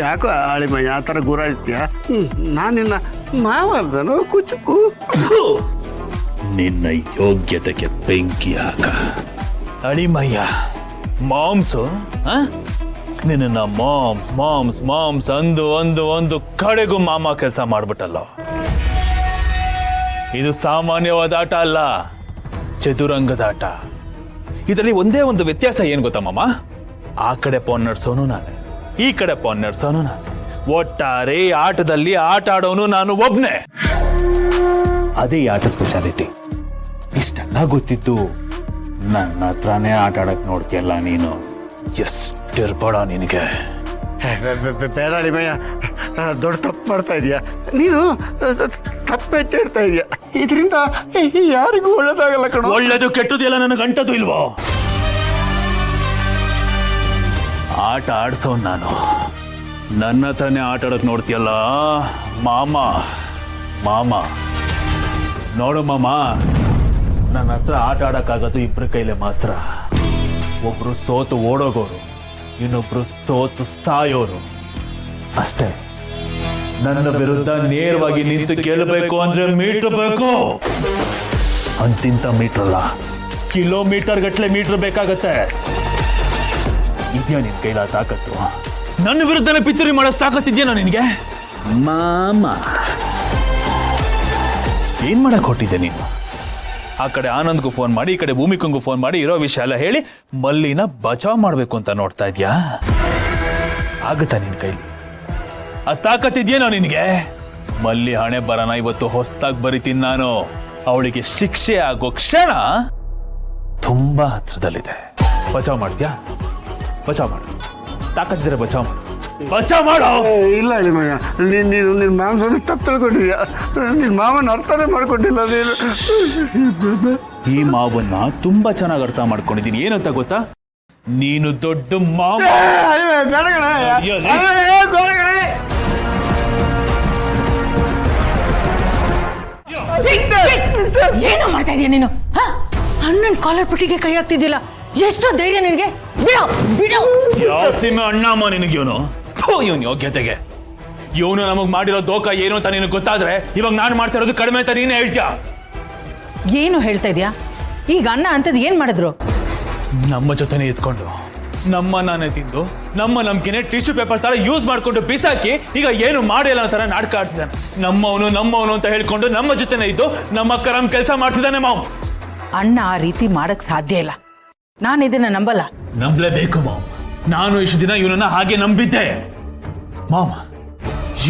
ಯಾಕೋ ಅಳಿಮಯ್ಯ ಆ ಥರ ಗುರಾಯಿಸ್ತೀಯ? ನಾನಿನ್ನ ಮಾವರ್ದನು ಕುಚುಕು. ನಿನ್ನ ಯೋಗ್ಯತೆಗೆ ಬೆಂಕಿ ಹಾಕ ಅಳಿಮಯ್ಯ. ಮಾಮ್ಸು ನಿನ್ನ ಮಾಮ್ಸ್ ಮಾಮ್ಸ್ ಮಾಮ್ಸ್ ಅಂದು ಒಂದು ಒಂದು ಕಡೆಗೂ ಮಾಮ ಕೆಲಸ ಮಾಡ್ಬಿಟ್ಟಲ್ಲ. ಇದು ಸಾಮಾನ್ಯವಾದ ಆಟ ಅಲ್ಲ, ಚದುರಂಗದ ಆಟ. ಇದರಲ್ಲಿ ಒಂದೇ ಒಂದು ವ್ಯತ್ಯಾಸ ಏನ್ ಗೊತ್ತಾ ಮಾಮ? ಆ ಕಡೆ ಪಾನ್ ನಡ್ಸೋನು ನಾನು, ಈ ಕಡೆ ಪಾನ್ ನಡ್ಸೋನು ನಾನು. ಒಟ್ಟಾರೆ ಆಟದಲ್ಲಿ ಆಟ ಆಡೋನು ನಾನು ಒಬ್ನೇ. ಅದೇ ಈ ಆಟ ಸ್ಪೆಷಾಲಿಟಿ. ಇಷ್ಟೆಲ್ಲ ಗೊತ್ತಿದ್ದು ನನ್ನ ಹತ್ರನೇ ಆಟ ಆಡಕ್ ನೋಡ್ತೀಯಲ್ಲ ನೀನು. ಎಷ್ಟಿರ್ಬೇಡ ನಿನಗೆ. ಬೇಡ ಅಳಿಮಯ್ಯ, ದೊಡ್ಡ ತಪ್ಪು ಮಾಡ್ತಾ ಇದೀಯ ನೀನು. ತಪ್ಪೆಚ್ಚಿಡ್ತಾ ಇದೀಯ. ಇದರಿಂದ ಯಾರಿಗೂ ಒಳ್ಳೇದಾಗಲ್ಲ ಕಣ. ಒಳ್ಳೇದು ಕೆಟ್ಟದ್ದು ಎಲ್ಲ ನನಗೆ ಅಂಟದು ಇಲ್ವೋ? ಆಟ ಆಡ್ಸೋನ್ ನಾನು. ನನ್ನ ಹತ್ರನೇ ಆಟ ಆಡಕ್ ನೋಡ್ತೀಯಲ್ಲ ಮಾಮ. ಮಾಮ ನೋಡು ಮಾಮ, ನನ್ನ ಹತ್ರ ಆಟ ಆಡಕ್ಕಾಗೋದು ಇಬ್ಬರ ಕೈಲೇ ಮಾತ್ರ. ಒಬ್ರು ಸೋತು ಓಡೋಗೋರು, ಇನ್ನೊಬ್ರು ಸೋತು ಸಾಯೋರು ಅಷ್ಟೇ. ನನ್ನ ವಿರುದ್ಧ ನೇರವಾಗಿ ನಿಂತು ಗೆಲ್ಲಬೇಕು ಅಂದ್ರೆ ಮೀಟರ್ ಬೇಕು. ಅಂತಿಂತ ಮೀಟರ್ ಅಲ್ಲ, ಕಿಲೋಮೀಟರ್ ಗಟ್ಲೆ ಮೀಟರ್ ಬೇಕಾಗತ್ತೆ. ಇದೆಯಾ ನಿನ್ ಕೈಲ ತಾಕತ್ತು? ನನ್ನ ವಿರುದ್ಧನೇ ಪಿತೂರಿ ಮಾಡೋ ತಾಕತ್ತಿದ್ಯಾ ನಿನಗೆ? ಮಾಮ ಏನ್ ಮಾಡಕ್ ಹೊಟ್ಟಿದ್ದೆ ನೀನು? ಆ ಕಡೆ ಆನಂದ್ಗೂ ಫೋನ್ ಮಾಡಿ, ಈ ಕಡೆ ಭೂಮಿಕಂಗೂ ಫೋನ್ ಮಾಡಿ ಇರೋ ವಿಷಯ ಎಲ್ಲ ಹೇಳಿ ಮಲ್ಲಿನ ಬಚಾವ್ ಮಾಡ್ಬೇಕು ಅಂತ ನೋಡ್ತಾ ಇದ್ಯಾ? ಆಗುತ್ತಾ ನಿನ್ ಕೈಲಿ? ಆ ತಾಕತ್ತಿದ್ಯೇನೋ ನಿನಗೆ? ಮಲ್ಲಿ ಹಣೆ ಬರನ ಇವತ್ತು ಹೊಸ್ದಾಗಿ ಬರಿತೀನಿ ನಾನು. ಅವಳಿಗೆ ಶಿಕ್ಷೆ ಆಗೋ ಕ್ಷಣ ತುಂಬಾ ಹತ್ರದಲ್ಲಿದೆ. ಬಚಾವ್ ಮಾಡ್ತೀಯಾ? ಬಚಾವ್ ಮಾಡು. ತಾಕತ್ತಿದ್ರೆ ಬಚಾವ್ ಮಾಡು. ಬಚಾವ್ ಮಾಡೋ. ಇಲ್ಲ ಅಳಿಮಯ್ಯ, ನೀನು ನಿನ್ನ ಮಾಂಸನ ತಪ್ಪು ತಿಳ್ಕೊಂಡಿದ್ಯಾ. ನಿನ್ನ ಮಾವನ ಅರ್ಥನೇ ಮಾಡ್ಕೊಂಡಿಲ್ಲ ನೀನು. ಈ ಮಾವನ್ನ ತುಂಬಾ ಚೆನ್ನಾಗಿ ಅರ್ಥ ಮಾಡ್ಕೊಂಡಿದ್ದೀನಿ. ಏನಂತ ಗೊತ್ತಾ? ನೀನು ದೊಡ್ಡ ಮಾವ. ಏನು ಮಾಡ್ತಾ ಇದೀಯ ನೀನು? ಅಣ್ಣನ ಕಾಲರ್ ಪಟ್ಟಿಗೆ ಕೈ ಹಾಕ್ತಿದ್ದಿಲ್ಲ. ಎಷ್ಟು ಧೈರ್ಯ ನಿನಗೆ? ಬಿಡು ಬಿಡು. ಯಾವ ಸೀಮೆ ಅಣ್ಣಮ್ಮ ನಿನಗೆ ಇವನು? ಇವನು ಯೋಗ್ಯತೆಗೆ. ಇವನು ನಮಗ್ ಮಾಡಿರೋ ದೋಖ ಏನು ಅಂತ ನಿನಗೆ ಗೊತ್ತಾದ್ರೆ ಇವಾಗ ನಾನು ಮಾಡ್ತಾ ಇರೋದು ಕಡಿಮೆ ಅಂತ ನೀನೇ ಹೇಳ್ತೀಯ. ಏನು ಹೇಳ್ತಾ ಇದೀಯಾ? ಈಗ ಅಣ್ಣ ಅಂತದ್ ಏನ್ ಮಾಡಿದ್ರು? ನಮ್ಮ ಜೊತೆನೆ ಇದ್ಕೊಂಡು ನಮ್ಮ ನಾನೇ ತಿಂದು ನಮ್ಮ ನಂಬಿಕೆನೆ ಟಿಶ್ಯೂ ಪೇಪರ್ ತರ ಯೂಸ್ ಮಾಡ್ಕೊಂಡು ಬಿಸಾಕಿ ಈಗ ಏನು ಮಾಡಿಲ್ಲ ತರ ನಾಟಕ ಆಡ್ತಿದ್ದಾನೆ. ನಮ್ಮವನು ಅಂತ ಹೇಳ್ಕೊಂಡು ನಮ್ಮ ಜೊತೆನೆ ಇದ್ದು ನಮ್ಮ ಕರಂ ಕೆಲಸ ಮಾಡ್ತಿದ್ದಾನೆ ಮಾವ್. ಅಣ್ಣ ಆ ರೀತಿ ಮಾಡಕ್ ಸಾಧ್ಯ ಇಲ್ಲ. ನಾನು ಇದನ್ನ ನಂಬಲ್ಲ. ನಂಬಲೇಬೇಕು ಮಾವ್. ನಾನು ಇಷ್ಟು ದಿನ ಇವನನ್ನ ಹಾಗೆ ನಂಬಿದ್ದೆ ಮಾಮ್.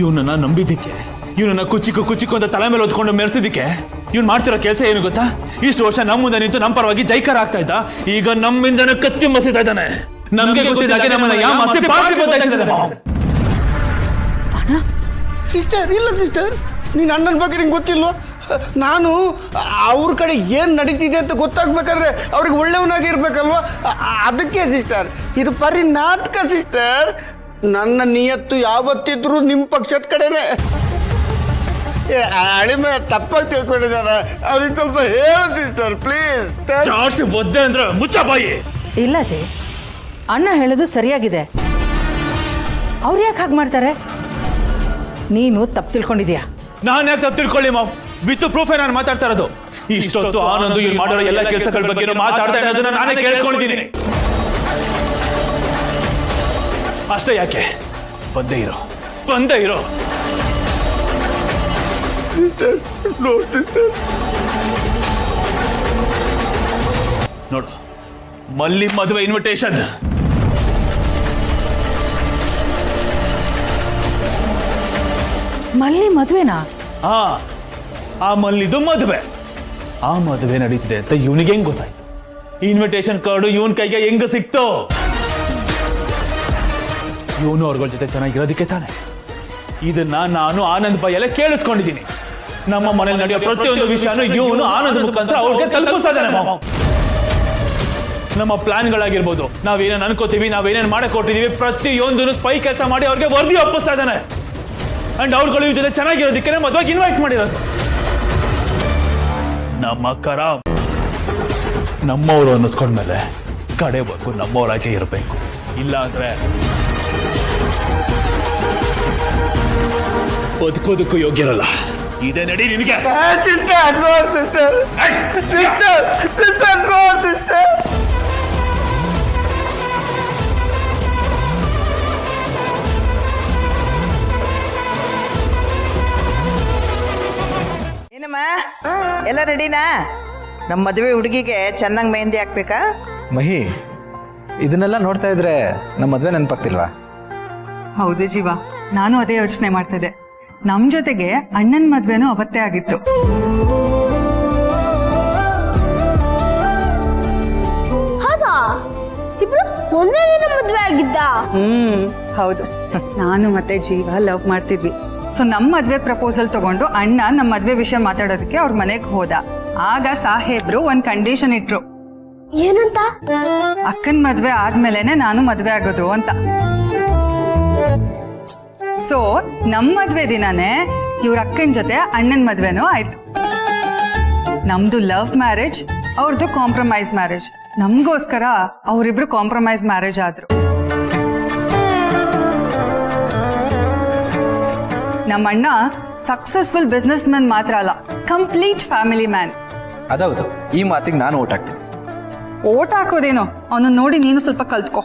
ಇವನನ್ನ ನಂಬಿದ್ದಕ್ಕೆ, ಇವನನ್ನ ಕುಚಿಕು ಅಂತ ತಲೆ ಮೇಲೆ ಹೊತ್ಕೊಂಡು ಮೆರೆಸಿದ್ದಕ್ಕೆ ಇವ್ನು ಮಾಡ್ತಿರೋ ಕೆಲಸ ಏನು ಗೊತ್ತಾ? ಇಷ್ಟು ವರ್ಷ ನಮ್ಮ ಮುಂದೆ ನಿಂತು ನಮ್ಮ ಪರವಾಗಿ ಜೈಕಾರ ಆಗ್ತಾ ಇದ್ದ, ಈಗ ನಮ್ಮಿಂದನೇ ಕತ್ತಿ ಮಸಿತಾ ಇದ್ದಾನೆ. ನಮ್ಗೆ ಗೊತ್ತಿದ್ದಾಗೆ ನಮ್ಮನ್ನ ಸಿಸ್ಟರ್. ಇಲ್ಲ ಸಿಸ್ಟರ್, ನೀನ್ ಅಣ್ಣನ ಬಗ್ಗೆ ನಿಂಗೆ ಗೊತ್ತಿಲ್ವೋ? ನಾನು ಅವ್ರ ಕಡೆ ಏನ್ ನಡೀತಿದೆ ಅಂತ ಗೊತ್ತಾಗ್ಬೇಕಾದ್ರೆ ಅವ್ರಿಗೆ ಒಳ್ಳೆಯವನಾಗಿರ್ಬೇಕಲ್ವಾ? ಅದಕ್ಕೆ ಸಿಸ್ಟರ್, ಇದು ಬರೀ ನಾಟಕ ಸಿಸ್ಟರ್. ನನ್ನ ನಿಯತ್ತು ಯಾವತ್ತಿದ್ರು ನಿಮ್ ಪಕ್ಷದ ಕಡೆನೆ. ಅಳಿಮೆ ತಪ್ಪಾಗಿ ತಿಳ್ಕೊಂಡಿದ್ದಾರೆ. ಅವ್ರಿಗೆ ಸ್ವಲ್ಪ ಹೇಳು ಸಿಸ್ಟರ್ ಪ್ಲೀಸ್. ಒದ್ದೆ ಅಂದ್ರೆ ಮುಚ್ಚ ಬಾಯಿ. ಇಲ್ಲ ಜೈ, ಅಣ್ಣ ಹೇಳೋದು ಸರಿಯಾಗಿದೆ. ಅವ್ರು ಯಾಕೆ ಹಾಗೆ ಮಾಡ್ತಾರೆ? ನೀನು ತಪ್ಪು ತಿಳ್ಕೊಂಡಿದ್ಯಾ. ನಾನು ಯಾಕೆ ತಪ್ಪು ತಿಳ್ಕೊಳ್ಳಿ ಮಾಮ್? ವಿತ್ ಪ್ರೂಫೇ ನಾನು ಮಾತಾಡ್ತಾ ಇರೋದು. ಇಷ್ಟೊತ್ತು ಆನಂದ್ ಇಲ್ಲಿ ಮಾಡಿರೋ ಎಲ್ಲ ಕೆಲಸಗಳ ಬಗ್ಗೆ ಮಾತಾಡ್ತಾ ಇರೋದನ್ನ ನಾನೇ ಕೇಳಿಸ್ಕೊಂಡಿದ್ದೀನಿ. ಅಷ್ಟೇ ಯಾಕೆ? ಬಂದೇ ಇರೋ. ನೋಡು, ಮಲ್ಲಿ ಮದುವೆ ಇನ್ವಿಟೇಷನ್. ಮಲ್ಲಿ ಮದುವೆನಾ? ಆ ಮಲ್ಲಿದು ಮದುವೆ. ಆ ಮದುವೆ ನಡೀತಿದೆ ಅಂತ ಇವನಿಗೆ ಹೆಂಗ್ ಗೊತ್ತಾಯ್ತು? ಇನ್ವಿಟೇಷನ್ ಕಾರ್ಡು ಇವನ್ ಕೈಗೆ ಹೆಂಗ ಸಿಕ್ತು? ಇವನು ಅವ್ರಗಳ ಜೊತೆ ಚೆನ್ನಾಗಿರೋದಕ್ಕೆ ತಾನೆ. ಇದನ್ನ ನಾನು ಆನಂದ್ ಬಾಯಲ್ಲ ಕೇಳಿಸ್ಕೊಂಡಿದ್ದೀನಿ. ನಮ್ಮ ಮನೇಲಿ ನಡೆಯೋ ಪ್ರತಿಯೊಂದು ವಿಷಯನೂ ಇವನು ಆನಂದ್ ಮುಖಾಂತರ ಅವ್ರಿಗೆ ತಲುಪಿಸ್ತಾನೆ. ನಮ್ಮ ಪ್ಲಾನ್ಗಳಾಗಿರ್ಬೋದು, ನಾವೇನೇನು ಅನ್ಕೋತೀವಿ, ನಾವೇನೇನು ಮಾಡಕ್ ಕೊಟ್ಟಿದೀವಿ, ಪ್ರತಿಯೊಂದನ್ನು ಸ್ಪೈ ಕೆಲಸ ಮಾಡಿ ಅವ್ರಿಗೆ ವರದಿ ಒಪ್ಪಿಸ್ತಾ ಇದ್ದಾನೆ. ಅಂಡ್ ಅವ್ರುಗಳು ಇವ್ರ ಜೊತೆ ಚೆನ್ನಾಗಿರೋದಕ್ಕೆ ಮದುವೆಗೆ ಇನ್ವೈಟ್ ಮಾಡಿರೋದು. ನಮ್ಮ ಕರ ನಮ್ಮವರು ಅನ್ನಿಸ್ಕೊಂಡ್ಮೇಲೆ ಕಡೆವರೆಗೂ ನಮ್ಮವರಾಗೆ ಇರಬೇಕು. ಇಲ್ಲ ಅಂದ್ರೆ ಬದುಕೋದಕ್ಕೂ ಯೋಗ್ಯರಲ್ಲ. ಇದೇ ನಡಿ ನಿನಗೆ. Sister no sister, sister sister no sister. ಏನಮ್ಮ ಎಲ್ಲ ರೆಡಿನಾ? ನಮ್ಮ ಮದುವೆ ಹುಡುಗಿಗೆ ಚೆನ್ನಾಗಿ ಮೆಹಂದಿ ಹಾಕ್ಬೇಕಾ? ಮಹಿ, ಇದನ್ನೆಲ್ಲ ನೋಡ್ತಾ ಇದ್ರೆ ನಮ್ಮ ಮದ್ವೆ ನೆನಪಾಗ್ತಿಲ್ವಾ? ಹೌದು ಜೀವ, ನಾನು ಅದೇ ಯೋಚನೆ ಮಾಡ್ತಿದ್ದೆ. ನಮ್ ಜೊತೆಗೆ ಅಣ್ಣನ ಮದ್ವೆನೂ ಅವತ್ತೇ ಆಗಿತ್ತು. ಹೌದಾ? ಇಬ್ರು ಒಂದೇ ದಿನ ಮದ್ವೆ ಆಗಿದ್ದ? ಹೌದು, ನಾನು ಮತ್ತೆ ಜೀವ ಲವ್ ಮಾಡ್ತಿದ್ವಿ. ಸೊ ನಮ್ ಮದ್ವೆ ಪ್ರಪೋಸಲ್ ತಗೊಂಡು ಅಣ್ಣ ನಮ್ ಮದ್ವೆ ವಿಷಯ ಮಾತಾಡೋದಕ್ಕೆ ಅವ್ರ ಮನೆಗ್ ಹೋದ. ಆಗ ಸಾಹೇಬ್ರು ಒಂದ್ ಕಂಡೀಷನ್ ಇಟ್ರು. ಏನಂತ? ಅಕ್ಕನ್ ಮದ್ವೆ ಆದ್ಮೇಲೆನೆ ನಾನು ಮದ್ವೆ ಆಗೋದು ಅಂತ. ಸೊ ನಮ್ ಮದ್ವೆ ದಿನಾನೇ ಇವ್ರ ಅಕ್ಕನ್ ಜೊತೆ ಅಣ್ಣನ್ ಮದ್ವೆನೂ ಆಯ್ತು. ನಮ್ದು ಲವ್ ಮ್ಯಾರೇಜ್, ಅವ್ರದ್ದು ಕಾಂಪ್ರಮೈಸ್ ಮ್ಯಾರೇಜ್. ನಮ್ಗೋಸ್ಕರ ಅವರಿಬ್ರು ಕಾಂಪ್ರಮೈಸ್ ಮ್ಯಾರೇಜ್ ಆದ್ರು. ನಮ್ಮಣ್ಣ ಸಕ್ಸಸ್ಫುಲ್ ಬಿಸ್ನೆಸ್ ಮ್ಯಾನ್ ಮಾತ್ರ ಅಲ್ಲ, ಕಂಪ್ಲೀಟ್ ಫ್ಯಾಮಿಲಿ ಮ್ಯಾನ್. ಅದೌದು, ಈ ಮಾತಿಗೆ ನಾನು ಓಟ್ ಹಾಕ್ತೀನಿ. ಓಟ್ ಹಾಕೋದೇನೋ, ಅವನು ನೋಡಿ ನೀನು ಸ್ವಲ್ಪ ಕಲ್ತ್ಕೋ.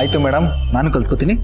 ಆಯ್ತು ಮೇಡಮ್, ನಾನು ಕಲ್ತ್ಕೋತೀನಿ.